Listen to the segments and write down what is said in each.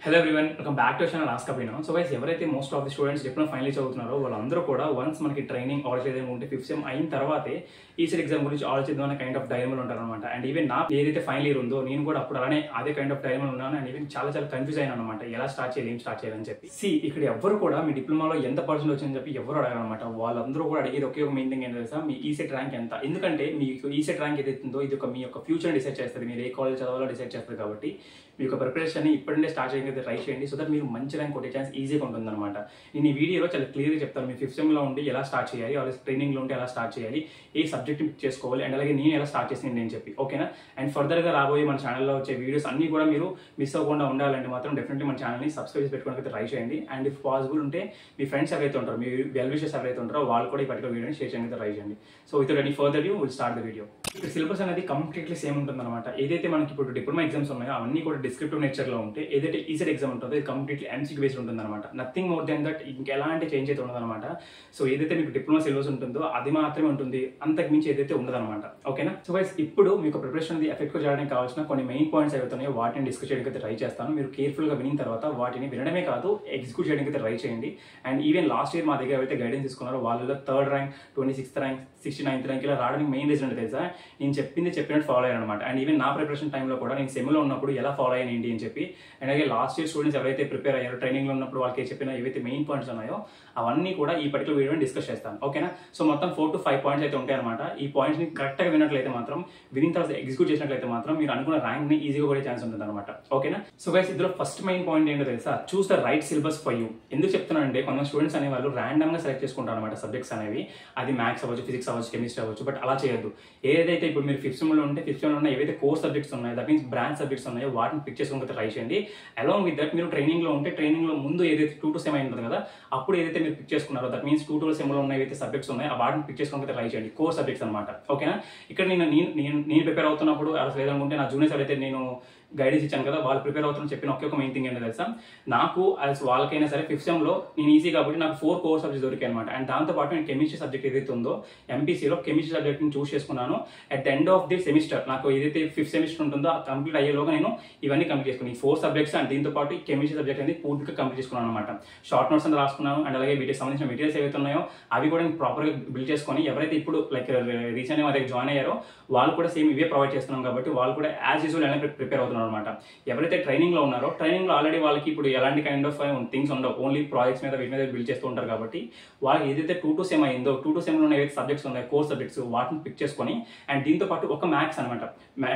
Hello everyone, welcome back to channel ask Abhinav. So guys, ఎవరైతే most of the students diploma final చదువుతున్నారో వాళ్ళందరూ కూడా once మనకి training ఆలోచించేది ఉంటే ఫిఫ్త్ సెమ్ అయిన తర్వాతే ఈసెట్ ఎగ్జామ్ గురించి ఆలోచిద్దాం అనే కైండ్ ఆఫ్ డైలమాలో ఉంటారనమాట. అండ్ ఈవెన్ నా ఏదైతే ఫైనల్ ఇయర్ ఉందో నేను కూడా అప్పుడు అలానే అదే కైండ్ ఆఫ్ డైలమాలో ఉన్నాను. అండ్ ఈవెన్ చాలా కన్ఫ్యూజ్ అయినా అనమాట, ఎలా స్టార్ట్ చేయాలి, ఏం స్టార్ట్ చేయాలని చెప్పి. ఇక్కడ ఎవరు కూడా మీ డిప్లొమాలో ఎంత పర్సెంట్ వచ్చిందని చెప్పి ఎవరు అడగారనమాట. వాళ్ళందరూ కూడా అడిగేది ఒకే ఒక మెయిన్ థింగ్ ఏంటో తెలుసా, మీ ఈసెట్ ర్యాంక్ ఎంత. ఎందుకంటే మీకు ఈసెట్ ర్యాంక్ ఏదైతుందో ఇది మీ యొక్క ఫ్యూచర్ డిసైడ్ చేస్తుంది, మీరు ఏ కాలేజ్ చదవాలో డిసైడ్ చేస్తుంది. కాబట్టి మీ యొక్క ప్రిపరేషన్ ఇప్పుడే స్టార్ట్ చేయగలిగితే ట్రై చేయండి, సో దట్ మీరు మంచి ర్యాంక్ కొట్టే ఛాన్స్ ఈజీగా ఉంటుందన్నమాట. నేను ఈ వీడియోలో చాలా క్లియర్గా చెప్తాను, మీ ఫిఫ్త్ సెమ్లో ఉండి ఎలా స్టార్ట్ చేయాలి, అలాగే ట్రైనింగ్లో ఉంటే ఎలా స్టార్ట్ చేయాలి, ఏ సబ్జెక్ట్ పిక్ చేసుకోవాలి, అండ్ అలాగే నేను ఎలా స్టార్ట్ చేసింది నేను చెప్పి, ఓకేనా. అండ్ ఫర్దర్గా రాబోయే మన ఛానల్లో వచ్చే వీడియోస్ అన్ని కూడా మీరు మిస్ అవ్వకుండా ఉండాలంటే మాత్రం డెఫినెట్లీ మన ఛానల్ని సబ్స్క్రైబ్ చేసి పెట్టుకోవడానికి ట్రై చేయండి. అండ్ ఇఫ్ పాసిబుల్ ఉంటే మీ ఫ్రెండ్స్ ఎవరైతే ఉంటారో, మీ వెల్ విషర్స్ ఎవరైతే ఉంటారో వాళ్ళు కూడా ఈ పర్టికులర్ వీడియోని షేర్ చేయడానికి ట్రై చేయండి. So without any further you will start the video. ఇక్కడ సిలబస్ అనేది కంప్లీట్లీ సేమ్ ఉంటుందన్నమాట. ఏదైతే మనకి ఇప్పుడు డిప్లొమా ఎగ్జామ్స్ ఉన్నాయో అవన్నీ కూడా డిస్క్రిప్టివ్ నేచర్లో ఉంటే, ఏదైతే ఈసెట్ ఎగ్జామ్ ఉంటుందో ఇది కంప్లీట్లీ ఎంసీక్యూ బేస్డ్ ఉంటుందన్నమాట. నథింగ్ మోర్ దెన్ దట్, ఇంకెలాంటి చేంజ్ అయితే ఉండదన్నమాట. సో ఏదైతే మీకు డిప్లొమా సిలబస్ ఉంటుందో అది మాత్రమే ఉంటుంది, అంతకు మించి ఏదైతే ఉండదన్నమాట, ఓకేనా. సో గైస్, ఇప్పుడు మీకు ప్రిపరేషన్ అనేది ఎఫెక్ట్గా చేయడానికి కావాల్సిన కొన్ని మెయిన్ పాయింట్స్ ఏవైతున్నాయో వాటిని డిస్కస్ చేయడానికి అయితే ట్రై చేస్తాను. మీరు కేర్ఫుల్గా వినిన తర్వాత వాటిని వినడమే కాదు, ఎగ్జిక్యూట్ చేయడానికి అయితే ట్రై చేయండి. అండ్ ఈవెన్ లాస్ట్ ఇయర్ మా దగ్గర అయితే గైడెన్స్ తీసుకున్నారో వాళ్ళలో 3rd rank, 26th rank, 69th rank ఇలా రావడానికి మెయిన్ రీజన్ అంటే తెలుసా, నేను చెప్పినట్టు ఫాలో అయ్యాను అనమాట. అండ్ ఈవెన్ నా ప్రిపరేషన్ టైంలో కూడా నేను సెమ్లో ఉన్నప్పుడు ఎలా ఫాలో అయ్యాను ఏంటి అని చెప్పి, అండ్ అలాగే లాస్ట్ ఇయర్ స్టూడెంట్స్ ఎవరైతే ప్రిపేర్ అయ్యారో ట్రైనింగ్లో ఉన్నప్పుడు వాళ్ళకి చెప్పిన ఏవైతే మెయిన్ పాయింట్స్ ఉన్నాయో అవన్నీ కూడా ఈ పర్టికులర్ వీడియోని డిస్కస్ చేస్తాను, ఓకేనా. సో మొత్తం 4 to 5 పాయింట్స్ అయితే ఉంటాయి అనమాట. ఈ పాయింట్స్ని కరెక్ట్గా విన్నట్లయితే మాత్రం, వినిన తర్వాత ఎగ్జిక్యూట్ చేసినట్లయితే మాత్రం మీరు అనుకున్న ర్యాంక్ని ఈజీగా కొడే ఛాన్స్ ఉంటుంది అనమాట, ఓకేనా. సో గైస్, ఇందులో ఫస్ట్ మెయిన్ పాయింట్ ఏంటో తెలుసా, choose the right syllabus for you. ఎందుకు చెప్తున్నానంటే కొంతమంది స్టూడెంట్స్ అనే వాళ్ళు ర్యాండమ్గా సెలెక్ట్ చేసుకుంటారు అనమాట సబ్జెక్ట్స్ అనేవి. అది మ్యాథ్స్ అవ్వచ్చు, ఫిజిక్స్ అవ్వచ్చు, కెమిస్ట్రీ అవ్వచ్చు. బట్ అలా చేయొద్దు. ఏదైతే ఇప్పుడు మీరు ఫిఫ్త్ సెమ్లో ఉంటే ఫిఫ్త్ సెమ్లో ఉన్న ఏవైతే కోర్ సబ్జెక్ట్స్ ఉన్నాయో, దట్ మీన్స్ బ్రాంచ్ సబ్జెక్ట్స్ ఉన్నాయో వాటిని పిక్ చేసుకోవడానికి ట్రై చేయండి. అలాంగ్ విత్ దట్ మీరు ట్రైనింగ్లో ఉంటే ట్రైనింగ్లో ముందు ఏదైతే 2 to 7 ఉంటుంది కదా, అప్పుడు ఏదైతే మీరు పిక్ చేసుకున్నారో దట్ మీన్స్ 2 to 7లో ఉన్న ఏవైతే సబ్జెక్ట్స్ ఉన్నాయో వాటిని పిక్ చేసుకోవడానికి ట్రై చేయండి, కోర్ సబ్జెక్ట్స్ అనమాట, ఓకేనా. ఇక్కడ నేను ప్రిపేర్ అవుతున్నప్పుడు అసలు లేదనుకుంటే నా జూనియర్స్ ఎవరైతే నేను గైడెన్స్ ఇచ్చాను కదా, వాళ్ళు ప్రిపేర్ అవుతారని చెప్పిన ఒక మెయిన్ థింగ్ ఏంటో తెలుసా, నాకు యాజ్ వాళ్ళకైనా సరే ఫిఫ్త్ సెమ్లో నేను ఈజీ కాబట్టి నాకు 4 కోర్ సబ్జెక్ట్స్ దొరికాయి అనమాట. అండ్ దాంతోపాటు నేను కెమిస్ట్రీ సబ్జెక్ట్ ఏదైతే ఉందో ఎంపీసీలో కెమిస్ట్రీ సబ్జెక్ట్ని చూస్ చేసుకున్నాను. At the end of the semester నాకు ఏదైతే ఫిఫ్త్ సెమిస్టర్ ఉంటుందో ఆ కంప్లీట్ అయ్యేలోగా నేను ఇవన్నీ కంప్లీట్ చేసుకున్నాను. ఈ 4 సబ్జెక్ట్స్ అండ్ దీంతో పాటు ఈ కెమిస్ట్రీ సబ్జెక్ట్ అనేది పూర్తిగా కంప్లీట్ చేసుకున్నాను అనమాట. షార్ట్ నోట్స్ అని రాసుకున్నాను. అండ్ అలాగే వీటికి సంబంధించిన మెటీరియల్స్ ఏవైతే ఉన్నాయో అవి కూడా నేను ప్రాపర్గా బిల్డ్ చేసుకొని, ఎవరైతే ఇప్పుడు లైక్ రీసెంట్గా మా దగ్గర జాయిన్ అయ్యారో వాళ్ళు కూడా సేమ్ ఇవే ప్రొవైడ్ చేస్తున్నాం కాబట్టి వాళ్ళు కూడా యాజ్ యూజువల్ ఎలా ప్రిపేర్ అవుతున్నారు అనమాట. ఎవరైతే ట్రైనింగ్లో ఉన్నారో ట్రైనింగ్లో ఆల్రెడీ వాళ్ళకి ఇప్పుడు ఎలాంటి కైండ్ ఆఫ్ థింగ్స్ ఉండవు, ఓన్లీ ప్రాజెక్ట్స్ మీద వీటి మీద బిల్డ్ చేస్తూ ఉంటారు కాబట్టి వాళ్ళకి ఏదైతే 2 to 7 అయిందో 2 to 7లో ఏవైతే సబ్జెక్ట్స్ ఉన్నాయో కోర్ సబ్జెక్ట్స్ వాటిని పిక్ చేసుకొని, అండ్ దీంతో పాటు ఒక మ్యాథ్స్ అనమాట,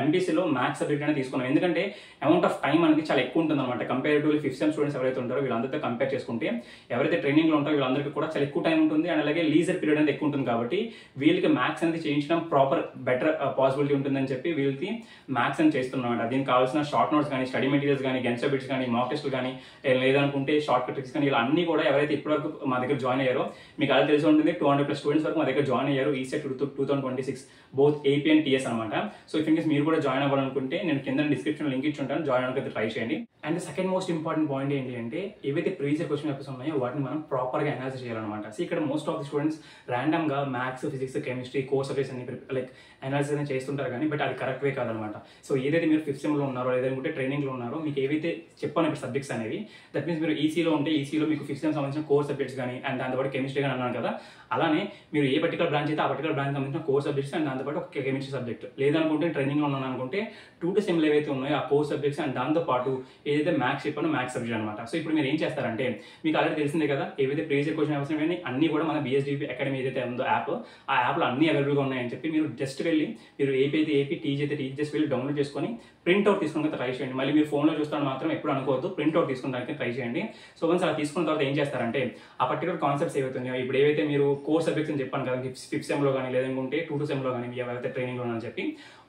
ఎంపీసీలో మ్యాథ్స్ సబ్జెక్ట్ అనేది తీసుకున్నాం. ఎందుకంటే అమౌంట్ ఆఫ్ టైం అనేది చాలా ఎక్కువ ఉంటుంది అనమాట. కంపేరిటివ్లీ ఫిఫ్త్ సెమ్ స్టూడెంట్స్ ఎవరైతే ఉంటారో వీళ్ళందరితో కంపేర్ చేసుకుంటే ఎవరైతే ట్రైనింగ్లో ఉంటారో వీళ్ళందరికీ కూడా చాలా ఎక్కువ టైం ఉంటుంది. అండ్ అలాగే లీజర్ పీరియడ్ అనేది ఎక్కువ ఉంటుంది కాబట్టి వీళ్ళకి మ్యాథ్స్ అనేది చేయించడం ప్రాపర్ బెటర్ పాసిబిలిటీ ఉంటుందని చెప్పి వీళ్ళకి మ్యాథ్స్ అని చేస్తున్నాం అనమాట. దీనికి కావాల్సిన షార్ట్ నోట్స్ కానీ, స్టడీ మెటీరియల్స్ కానీ, గెన్సో బిట్స్ కానీ, మాక్ టెస్ట్లు కానీ, లేదనుకుంటే షార్ట్ కట్ ట్రిక్స్ కానీ, ఇలా అన్ని కూడా ఎవరైతే ఇప్పటివరకు మా దగ్గర జాయిన్ అయ్యారో మీకు అలా తెలిసి ఉంటుంది. 200+ స్టూడెంట్స్ వరకు మా దగ్గర జాయిన్ అయ్యారు ECET 2026 both AP and TS అనమాట. సో ఇఫ్ ఇన్కేస్ మీరు కూడా జాయిన్ అవ్వాలనుకుంటే నేను కింద డిస్క్రిప్షన్ లింక్ ఇచ్చి ఉంటాను, జాయిన్ అవ్వడానికి ట్రై చేయండి. And second most important point ఏంటి అంటే, ఏవైతే ప్రీవియస్ క్వశ్చన్ పేపర్స్ ఉన్నాయో వాటిని మనం ప్రాపర్గా అనాలిసిస్ చేయాలన్నమాట. సో ఇక్కడ మోస్ట్ ఆఫ్ ది స్టూడెంట్స్ ర్యాండమ్గా maths, physics, chemistry core subjects అన్ని లైక్ అనాలిసిస్ అనేది చేస్తుంటారు కానీ బట్ అది కరెక్ట్ వే కాదనమాట. సో ఏదైతే మీరు ఫిఫ్త్ సెమ్లో ఉన్నారో లేదంటే ట్రైనింగ్లో ఉన్నారో మీకు ఏవైతే చెప్పాను ఇప్పుడు సబ్జెక్ట్స్ అనేవి, దట్ మీన్స్ మీరు ఈసీలో ఉంటే ఈసీలో మీకు ఫిఫ్త్ సెమ్ సంబంధించిన కోర్ సబ్జెక్ట్స్ కానీ అండ్ దాంతోపాటు కెమిస్ట్రీ కానీ అన్నాను కదా, అలానే మీరు ఏ పర్టికులర్ బ్రాంచ్ అయితే ఆ పర్టికులర్ బ్రాంచ్ సంబంధించిన కోర్ సబ్జెక్ట్స్ అండ్ దాంతోపాటు ఒక కెమిస్ట్రీ సబ్జెక్ట్, లేదనుకుంటే ట్రైనింగ్లో ఉన్నాను అనుకుంటే 2 to 7 ఏవైతే ఉన్నాయో ఆ కోర్ సబ్జెక్ట్స్ అండ్ దాంతోపాటు ఏదైతే మ్యాథ్స్ చెప్పానో మ్యాథ్స్ సబ్జెక్ట్ అనమాట. సో ఇప్పుడు మీరు ఏం చేస్తారంటే, మీకు ఆల్రెడీ తెలిసిందే కదా ఏవైతే ప్రీవియస్ క్వశ్చన్ పేపర్స్ కానీ అన్ని కూడా మన BSDP అకాడమీ ఏదైతే ఉందో యాప్, ఆ యాప్లో అన్ని అవైలబుల్గా ఉన్నాయని చెప్పి మీరు జస్ట్ వెళ్ళి, మీరు ఏపీ అయితే ఏపీ, టీజీ అయితే టీజీ జస్ట్ వెళ్ళి డౌన్లోడ్ చేసుకొని ప్రింట్అవుట్ తీసుకుని ట్రై చేయండి. మళ్ళీ మీరు ఫోన్లో చూస్తాను మాత్రం ఎప్పుడు అనుకోవద్దు, ప్రింట్అవుట్ తీసుకుని ట్రై చేయండి. సో వన్స్ అలా తీసుకున్న తర్వాత ఏం చేస్తారంటే, ఆ పర్టికులర్ కాన్సెప్ట్స్ ఏవైతున్నాయో ఇప్పుడు ఏవైతే మీరు కోర్ సబ్జెక్ట్స్ అని చెప్పాను కదా ఫిఫ్త్ సెమ్లో కానీ లేదంటే 2 to 7లో కానీ ఎవరైతే ట్రైనింగ్లో అని చెప్పి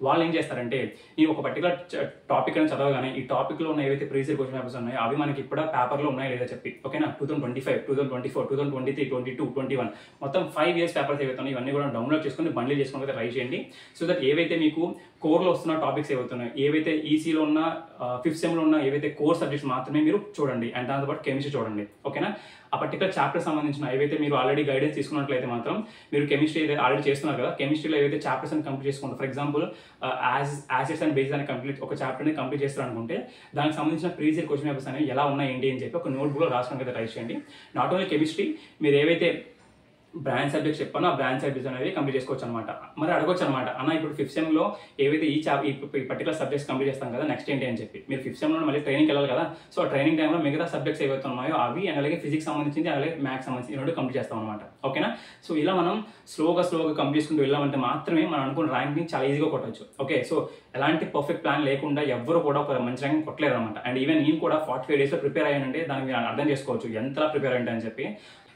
వాళ్ళు ఏం చేస్తారంటే, ఈ ఒక పర్టికులర్ టాపిక్ అని చదవగానే ఈ టాపిక్లో ఉన్న ఏవైతే ప్రీవియస్ క్వశ్చన్ పేపర్స్ ఉన్నాయో అవి మనకి ఇప్పుడు పేపర్లో ఉన్నాయో లేదా చెప్పి, ఓకేనా. 2025, 2024, 2023, 22, 21 మొత్తం 5 years పేపర్స్ ఏవైతే ఉన్నాయో ఇవన్నీ కూడా డౌన్లోడ్ చేసుకుని బండిల్ చేసుకుని ట్రై చేయండి. సో దట్ ఏవైతే మీకు కోర్లో వస్తున్న టాపిక్స్ ఏవైతున్నాయి, ఏవైతే ఈసీలో ఉన్న 5th సెమ్లో ఉన్న ఏవైతే కోర్ సబ్జెక్ట్స్ మాత్రమే మీరు చూడండి. అండ్ దాంతోపాటు కెమిస్ట్రీ చూడండి. ఓకేనా? ఆ పర్టికులర్ చాప్టర్ సంబంధించిన ఏవైతే మీరు ఆల్రెడీ గైడెన్స్ తీసుకున్నట్లయితే మాత్రం మీరు కెమిస్ట్రీ ఆల్రెడీ చేస్తున్నారు కదా, కెమిస్ట్రీలో ఏవైతే చాప్టర్స్ అని కంప్లీట్ చేసుకుంటారు. For example acids and basis అని ఒక చాప్టర్ని కంప్లీట్ చేస్తారు అనుకుంటే దానికి సంబంధించిన ప్రీవియస్ ఇయర్ క్వశ్చన్ పేపర్స్ అనేవి ఎలా ఉన్నాయి ఏంటి అని చెప్పి ఒక నోట్బుక్లో రాసుకోవడానికి అయితే ట్రై చేయండి. నాట్ ఓన్లీ కెమిస్ట్రీ, మీరు ఏవైతే బ్రాంచ్ సబ్జెక్ట్స్ చెప్పానో ఆ బ్రాంచ్ సబ్జెక్ట్స్ అనేవి కంప్లీట్ చేసుకోవచ్చు అనమాట. మరి అడగొచ్చు అనమాట, అన్న ఇప్పుడు 5th సెమ్లో ఏవైతే ఈ పర్టికులర్ సబ్జెక్ట్స్ కంప్లీట్ చేస్తాం కదా, నెక్స్ట్ ఏంటి అని చెప్పి. మీరు 5th సెమ్లో మళ్ళీ ట్రైనింగ్కి వెళ్ళాలి కదా, సో ఆ ట్రైనింగ్ టైంలో మిగతా సబ్జెక్ట్స్ ఏవైతే ఉన్నాయో అవి అండ్ అలాగే ఫిజిక్స్ సంబంధించింది అలాగే మ్యాథ్స్ సంబంధించి రెండు కంప్లీట్ చేస్తాం అనమాట. ఓకేనా? సో ఇలా మనం స్లోగా కంప్లీట్ చేసుకుంటూ వెళ్ళామంటే మాత్రమే మనం అనుకున్న ర్యాంక్ని చాలా ఈజీగా కొట్టవచ్చు. ఓకే, సో ఎలాంటి పర్ఫెక్ట్ ప్లాన్ లేకుండా ఎవ్వరు కూడా ఒక మంచి ర్యాంక్ కొట్టలేరు అనమాట. అండ్ ఈవెన్ నేను కూడా 45 డేస్లో ప్రిపేర్ అయ్యానంటే దానికి మీరు అర్థం చేసుకోవచ్చు ఎంతలా ప్రిపేర్ అయ్యంటే అని చెప్పి.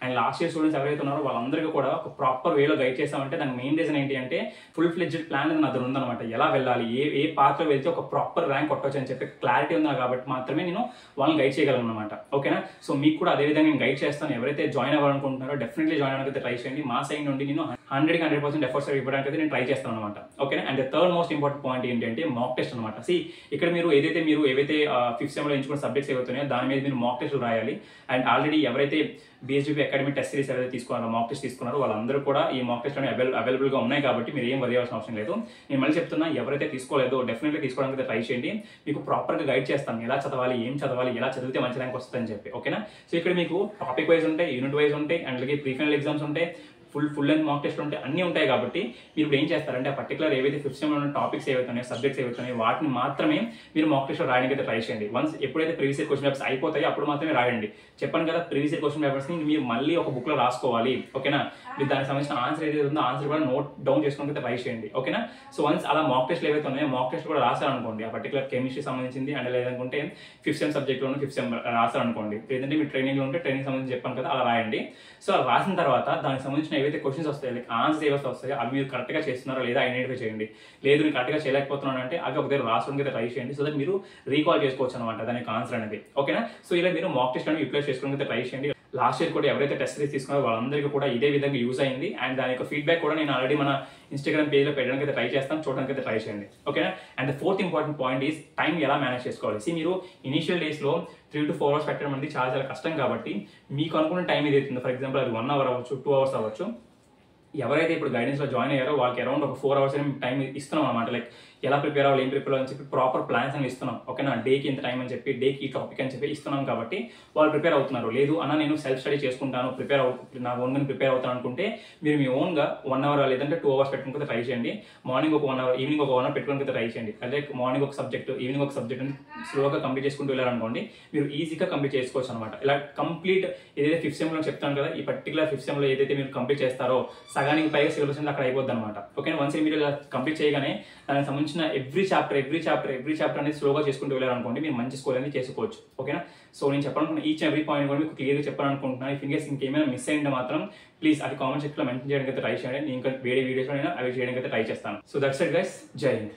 అండ్ లాస్ట్ ఇయర్ స్టూడెంట్స్ ఎవరైతే ఉన్నారో వాళ్ళందరికీ కూడా ఒక ప్రాపర్ వేలో గైడ్ చేసామంటే దానికి మెయిన్ రీజన్ ఏంటి అంటే ఫుల్ ఫ్లెడ్జ్డ్ ప్లాన్ అనేది నా దగ్గర ఉందన్నమాట. ఎలా వెళ్ళాలి, ఏ పాత్రలో వెళ్తే ఒక ప్రాపర్ ర్యాంక్ కొట్టవచ్చు అని చెప్పి క్లారిటీ ఉంది కాబట్టి మాత్రమే నేను వాళ్ళని గైడ్ చేయగలను అనమాట. ఓకేనా? సో మీకు కూడా అదే విధంగా నేను గైడ్ చేస్తాను. ఎవరైతే జాయిన్ అవ్వాలనుకుంటున్నారో డెఫినెట్లీ జాయిన్ అవ్వడానికి ట్రై చేయండి. మా సైడ్ నుండి నేను 100% ఎఫర్ట్స్ ఇవ్వడానికి అయితే నేను ట్రై చేస్తాను అనమాట. ఓకేనా? And third most important point ఏంటంటే మాక్ టెస్ట్ అనమాట. ఇక్కడ మీరు ఏవైతే 5th సెమ్లో ఎంచుకున్న సబ్జెక్ట్స్ ఏవైతున్నాయో దాని మీద మీరు మాక్ టెస్ట్ రాయాలి. అండ్ ఆల్రెడీ ఎవరైతే BHDP అకాడమీ టెస్ట్ సిరీస్ ఎవరైతే తీసుకున్నారో మాక్ టెస్ట్ తీసుకున్నారో వాళ్ళందరూ కూడా ఈ మాక్ టెస్ట్ అవైలబుల్గా ఉన్నాయి కాబట్టి మీరు ఏం వదిలేవాల్సిన అవసరం లేదు. నేను మళ్ళీ చెప్తున్నా, ఎవరైతే తీసుకోలేదో డెఫినెట్లీ తీసుకోవడానికి ట్రై చేయండి. మీకు ప్రాపర్గా గైడ్ చేస్తాను, ఎలా చదవాలి, ఏం చదవాలి, ఎలా చదివితే మంచి ర్యాంక్ వస్తుందని చెప్పి. ఓకేనా? సో ఇక్కడ మీకు టాపిక్ వైజ్ ఉంటాయి, యూనిట్ వైజ్ ఉంటాయి, అండ్ అలాగే ప్రీ ఫైనల్ ఎగ్జామ్స్ ఉంటాయి, ఫుల్ అండ్ మాక్ టెస్ట్ ఉంటాయి, అన్నీ ఉంటాయి. కాబట్టి మీరు ఇప్పుడు ఏం చేస్తారంటే ఆ పర్టికులర్ ఏవైతే 5th సెమ్లో ఉన్న టాపిక్స్ ఏవైతున్నాయో సబ్జెక్ట్స్ ఏవైతున్నాయో వాటిని మాత్రమే మీరు మాక్ టెస్ట్లో రాయడానికి అయితే ట్రై చేయండి. వన్స్ ఎప్పుడైతే ప్రీవియస్ ఇయర్ క్వశ్చన్ పేపర్స్ అయిపోతాయో అప్పుడు మాత్రమే రాయండి. చెప్పాను కదా, ప్రీవియస్ ఇయర్ క్వశ్చన్ పేపర్స్ని మీరు మళ్ళీ ఒక బుక్లో రాసుకోవాలి. ఓకేనా? మీరు దానికి సంబంధించిన ఆన్సర్ ఏదైతే ఉందో ఆన్సర్ కూడా నోట్ డౌన్ చేసుకోవడానికి ట్రై చేయండి. ఓకేనా? సో వన్స్ అలా మాక్ టెస్ట్లు ఏవైతే ఉన్నాయో మాక్ టెస్ట్ కూడా రాశారనుకోండి, ఆ పర్టికులర్ కెమిస్ట్రీ సంబంధించింది అండ్ లేదనుకుంటే 5th సెమ్ సబ్జెక్ట్లోనూ 5th సెమ్ రాశారనుకోండి, లేదంటే మీరు ట్రైనింగ్లో ఉంటే ట్రైనింగ్ సంబంధించి చెప్పాను కదా అలా రాయండి. సో అలా రాసిన తర్వాత దానికి సంబంధించిన ఏవైతే క్వశ్చన్స్ వస్తాయి, ఆన్సర్ ఏవైతే వస్తాయో అవి మీరు కరెక్ట్గా చేస్తున్నారో లేదా ఐడెంటిఫై చేయండి. లేదు నేను కరెక్ట్గా చేయలేకపోతున్నాను అంటే అవి ఒక దగ్గర రాసుకోవడానికి అయితే ట్రై చేయండి. సో దట్ మీరు రీకాల్ చేసుకోవచ్చు అనమాట దానికి ఆన్సర్ అనేది. ఓకేనా? సో ఇలా మీరు మాక్ టెస్ట్ అనేది యూటిలైజ్ చేసుకోవడానికి అయితే ట్రై చేయండి. లాస్ట్ ఇయర్ కూడా ఎవరైతే టెస్ట్ సిరీస్ తీసుకున్నారో వాళ్ళందరికీ కూడా ఇదే విధంగా యూజ్ అయింది. అండ్ దాని యొక్క ఫీడ్బ్యాక్ కూడా నేను ఆల్రెడీ మన ఇన్స్టాగ్రామ్ పేజ్లో పెట్టడానికి అయితే ట్రై చేస్తాను, చూడడానికి అయితే ట్రై చేయండి. ఓకేనా? And the fourth important point is time ఎలా మేనేజ్ చేసుకోవాలి. మీరు ఇనిషియల్ డేస్లో 3 to 4 hours పెట్టడం అనేది చాలా కష్టం కాబట్టి మీకు అనుకున్న టైం ఏది అవుతుందో, ఫర్ ఎగ్జాంపుల్ అది 1 hour అవ్వచ్చు, 2 hours అవ్వచ్చు, ఎవరైతే ఇప్పుడు గైడెన్స్లో జాయిన్ అయ్యారో వాళ్ళకి అరౌండ్ ఒక 4 hours అని టైం ఇస్తున్నాం అనమాట. లైక్ ఎలా ప్రిపేర్ అవ్వాలి, ఏం ప్రిపేర్ అవ్వాలని చెప్పి ప్రాపర్ ప్లాన్స్ అని ఇస్తున్నాం. ఓకేనా? డేకి ఇంత టైం అని చెప్పి, డేకి ఈ టాపిక్ అని చెప్పి ఇస్తున్నాం కాబట్టి వాళ్ళు ప్రిపేర్ అవుతున్నారు. లేదు అన్న నేను సెల్ఫ్ స్టడీ చేసుకుంటాను, నా ఓన్గా ప్రిపేర్ అవుతాను అనుకుంటే మీరు మీ ఓన్గా 1 hour లేదంటే 2 hours పెట్టుకుంటే ట్రై చేయండి. మార్నింగ్ ఒక 1 hour, ఈవినింగ్ ఒక 1 hour పెట్టుకుంటే ట్రై చేయండి. అదే మార్నింగ్ ఒక సబ్జెక్ట్, ఈవినింగ్ ఒక సబ్జెక్ట్ అని స్లోగా కంప్లీట్ చేసుకుంటూ వెళ్ళారనుకోండి, మీరు ఈజీగా కంప్లీట్ చేసుకోవచ్చు అనమాట. ఇలా కంప్లీట్ ఏదైతే 5th సెమ్లో చెప్తాను కదా, ఈ పర్టికులర్ 5th సెమ్లో ఏదైతే మీరు కంప్లీట్ చేస్తారో సగానికి పైగా సిలబస్ అక్కడ అయిపోద్ది అనమాట. ఓకే, వన్స్ మీరు ఇలా కంప్లీట్ చేయగానే దానికి సంబంధించిన ఎవ్రీ చాప్టర్ అనేది స్లోగా చేసుకుంటూ వెళ్ళారనుకోండి, మీరు మంచి స్కోర్ అనేది చేసుకోవచ్చు. ఓకేనా? సో నేను చెప్పాలనుకున్న ఈచ్ అండ్ ఎవ్రీ పాయింట్ కూడా మీకు క్లియర్గా చెప్పాలనుకుంటున్నాను. ఇఫ్ ఇన్కేస్ ఇంకేమైనా మిస్ అయింటే మాత్రం ప్లీజ్ అది కామెంట్ సెక్షన్లో మెన్షన్ చేయడానికి అయితే ట్రై చేయండి. నేను ఇంకా వేరే వీడియోస్లో అవి చేయడానికి అయితే ట్రై చేస్తాను. సో దట్స్ ఇట్ గైస్, జై హింద్.